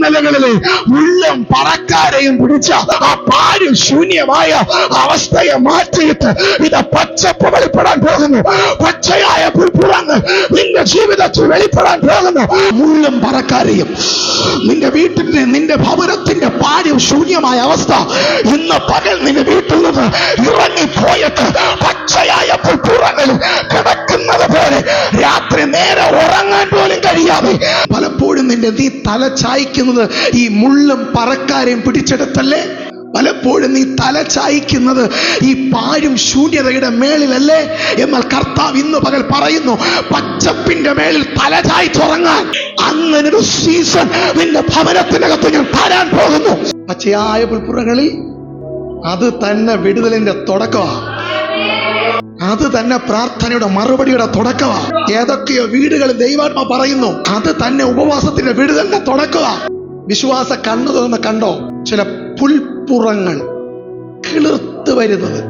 ഇന്നലകളിലെ മുള്ളും പറക്കാരെയും പിടിച്ച ആ പാഴും ശൂന്യമായ അവസ്ഥയെ മാറ്റിയിട്ട് ഇത് പച്ചപ്പ് വെളിപ്പെടാൻ പോകുന്നു. പച്ചയായ പുൽപ്പുറങ്ങൾ നിന്റെ ജീവിതത്തിൽ വെളിപ്പെടാൻ പോകുന്നു. മുള്ളും പറക്കാരെയും നിന്റെ വീട്ടിന്റെ നിന്റെ ഭവനത്തിന്റെ പാഴും ശൂന്യമായ അവസ്ഥ ഇന്ന് പകൽ നിന്റെ വീട്ടിൽ നിന്ന് ഇറങ്ങിപ്പോയിട്ട് പച്ചയായ പുൽപ്പുറങ്ങളിൽ കിടക്കുന്നത് പോലെ രാത്രി നേരെ ഉറങ്ങാൻ പോലും കഴിയാതെ പലപ്പോഴും നീ തല ചായ്ക്കുന്നത് ഈ മുള്ളും പറക്കാരെയും പിടിച്ചെടുത്തല്ലേ? പലപ്പോഴും നീ തല ചായ്ക്കുന്നത് ഈ പാഴും ശൂന്യതയുടെ മേളിലല്ലേ? എന്നാൽ കർത്താവ് ഇന്ന് പകൽ പറയുന്നു, പച്ചപ്പിന്റെ മേളിൽ തല ചായ്ച്ചുറങ്ങാൻ അങ്ങനൊരു സീസൺ നിന്റെ ഭവനത്തിനകത്ത് ഞാൻ തരാൻ പോകുന്നു. പച്ചയായ പുൽപ്പുറങ്ങളിൽ അത് തന്നെ വിടുതലിന്റെ തുടക്കമാണ്. അത് തന്നെ പ്രാർത്ഥനയുടെ മറുപടിയുടെ തുടക്കമാണ്. ഏതൊക്കെയോ വീടുകളിൽ ദൈവാത്മാ പറയുന്നു, അത് തന്നെ ഉപവാസത്തിന്റെ വിടുതലിന്റെ തുടക്കമാണ്. വിശ്വാസ കണ്ണു തുറന്ന് കണ്ടോ ചില പുൽപ്പുറങ്ങൾ കിളിർത്ത് വരുന്നത്?